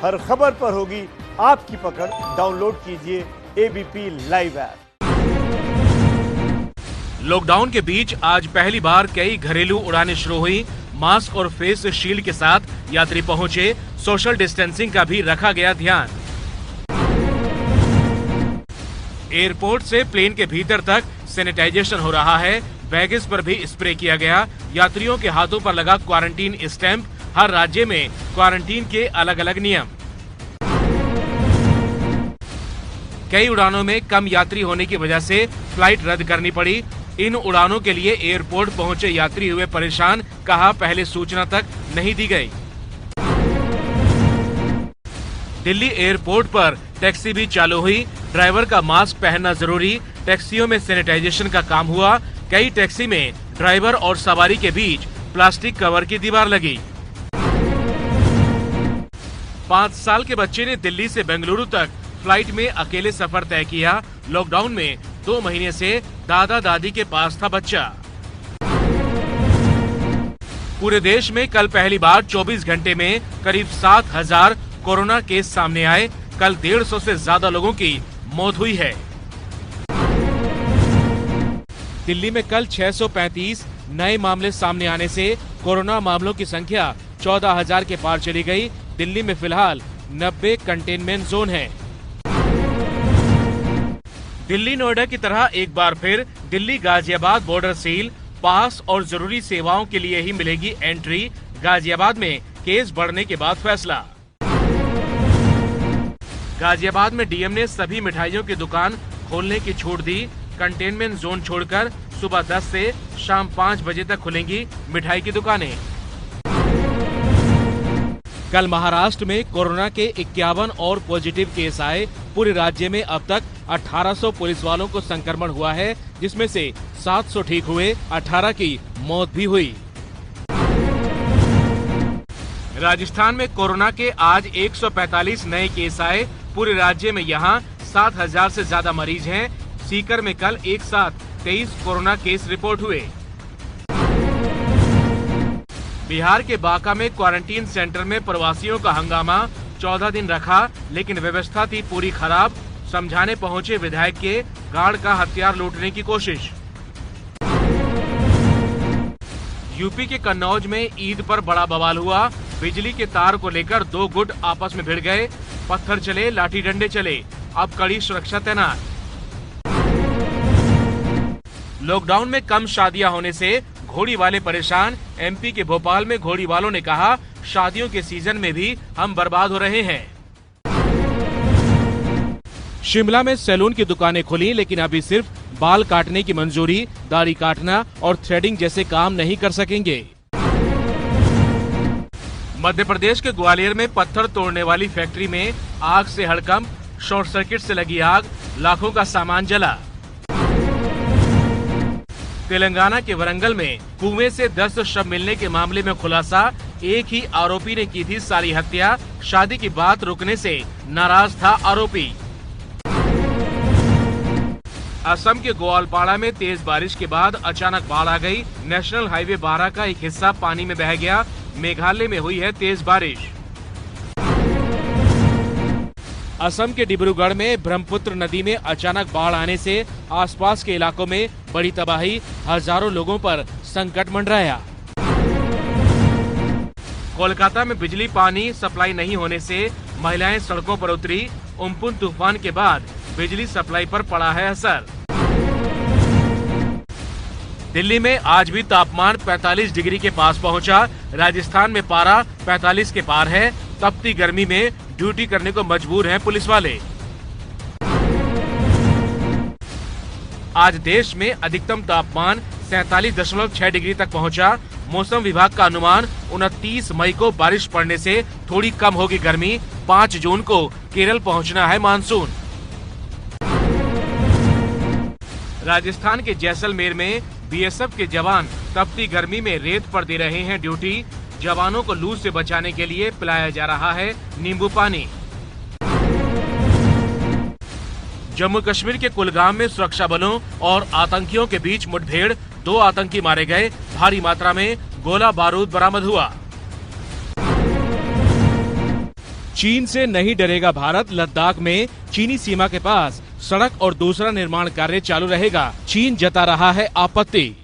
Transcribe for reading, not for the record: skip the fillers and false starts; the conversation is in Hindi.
हर खबर पर होगी आपकी पकड़। डाउनलोड कीजिए एबीपी लाइव ऐप। लॉकडाउन के बीच आज पहली बार कई घरेलू उड़ानें शुरू हुई। मास्क और फेस शील्ड के साथ यात्री पहुंचे। सोशल डिस्टेंसिंग का भी रखा गया ध्यान। एयरपोर्ट से प्लेन के भीतर तक सैनिटाइजेशन हो रहा है। बैगेज पर भी स्प्रे किया गया। यात्रियों के हाथों पर लगा क्वारंटीन स्टैंप। हर राज्य में क्वारंटीन के अलग अलग नियम। कई उड़ानों में कम यात्री होने की वजह से फ्लाइट रद्द करनी पड़ी। इन उड़ानों के लिए एयरपोर्ट पहुंचे यात्री हुए परेशान। कहा पहले सूचना तक नहीं दी गई। दिल्ली एयरपोर्ट पर टैक्सी भी चालू हुई। ड्राइवर का मास्क पहनना जरूरी। टैक्सियों में सैनिटाइजेशन का काम हुआ। कई टैक्सी में ड्राइवर और सवारी के बीच प्लास्टिक कवर की दीवार लगी। 5 साल के बच्चे ने दिल्ली से बेंगलुरु तक फ्लाइट में अकेले सफर तय किया। लॉकडाउन में 2 महीने से दादा दादी के पास था बच्चा। पूरे देश में कल पहली बार 24 घंटे में करीब 7,000 कोरोना केस सामने आए। कल 150 से ज्यादा लोगों की मौत हुई है। दिल्ली में कल 635 नए मामले सामने आने से कोरोना मामलों की संख्या 14,000 के पार चली गई। दिल्ली में फिलहाल 90 कंटेनमेंट जोन है। दिल्ली नोएडा की तरह एक बार फिर दिल्ली गाजियाबाद बॉर्डर सील। पास और जरूरी सेवाओं के लिए ही मिलेगी एंट्री। गाजियाबाद में केस बढ़ने के बाद फैसला। गाजियाबाद में डीएम ने सभी मिठाइयों की दुकान खोलने की छूट दी। कंटेनमेंट जोन छोड़कर सुबह 10 से शाम 5 बजे तक खुलेंगी मिठाई की दुकानें। कल महाराष्ट्र में कोरोना के 51 और पॉजिटिव केस आए। पूरे राज्य में अब तक 1800 पुलिस वालों को संक्रमण हुआ है, जिसमें से 700 ठीक हुए। 18 की मौत भी हुई। राजस्थान में कोरोना के आज 145 नए केस आए। पूरे राज्य में यहां 7,000 से ज्यादा मरीज हैं। सीकर में कल एक साथ 23 कोरोना केस रिपोर्ट हुए। बिहार के बांका में क्वारंटीन सेंटर में प्रवासियों का हंगामा। 14 दिन रखा, लेकिन व्यवस्था थी पूरी खराब। समझाने पहुंचे विधायक के गार्ड का हथियार लूटने की कोशिश। यूपी के कन्नौज में ईद पर बड़ा बवाल हुआ। बिजली के तार को लेकर 2 गुट आपस में भिड़ गए। पत्थर चले, लाठी डंडे चले। अब कड़ी सुरक्षा तैनात। लॉकडाउन में कम शादियां होने से घोड़ी वाले परेशान। एमपी के भोपाल में घोड़ी वालों ने कहा शादियों के सीजन में भी हम बर्बाद हो रहे हैं। शिमला में सैलून की दुकानें खुली, लेकिन अभी सिर्फ बाल काटने की मंजूरी। दाढ़ी काटना और थ्रेडिंग जैसे काम नहीं कर सकेंगे। मध्य प्रदेश के ग्वालियर में पत्थर तोड़ने वाली फैक्ट्री में आग से हड़कंप। शॉर्ट सर्किट से लगी आग, लाखों का सामान जला। तेलंगाना के वरंगल में कुएं से 10 शव मिलने के मामले में खुलासा। एक ही आरोपी ने की थी सारी हत्या। शादी की बात रुकने से नाराज था आरोपी। असम के ग्वालपाड़ा में तेज बारिश के बाद अचानक बाढ़ आ गई। नेशनल हाईवे 12 का एक हिस्सा पानी में बह गया। मेघालय में हुई है तेज बारिश। असम के डिब्रूगढ़ में ब्रह्मपुत्र नदी में अचानक बाढ़ आने से आसपास के इलाकों में बड़ी तबाही। हजारों लोगों पर संकट मंडराया। कोलकाता में बिजली पानी सप्लाई नहीं होने से महिलाएं सड़कों पर उतरी। उम्पुन तूफान के बाद बिजली सप्लाई पर पड़ा है असर। दिल्ली में आज भी तापमान 45 डिग्री के पास पहुंचा। राजस्थान में पारा 45 के पार है। तपती गर्मी में ड्यूटी करने को मजबूर हैं पुलिस वाले। आज देश में अधिकतम तापमान 47.6 डिग्री तक पहुंचा। मौसम विभाग का अनुमान 29 मई को बारिश पड़ने से थोड़ी कम होगी गर्मी। 5 जून को केरल पहुंचना है मानसून। राजस्थान के जैसलमेर में बीएसएफ के जवान तपती गर्मी में रेत पर दे रहे हैं ड्यूटी। जवानों को लू से बचाने के लिए पिलाया जा रहा है नींबू पानी। जम्मू कश्मीर के कुलगाम में सुरक्षा बलों और आतंकियों के बीच मुठभेड़। 2 आतंकी मारे गए। भारी मात्रा में गोला बारूद बरामद हुआ। चीन से नहीं डरेगा भारत, लद्दाख में चीनी सीमा के पास सड़क और दूसरा निर्माण कार्य चालू रहेगा, चीन जता रहा है आपत्ति।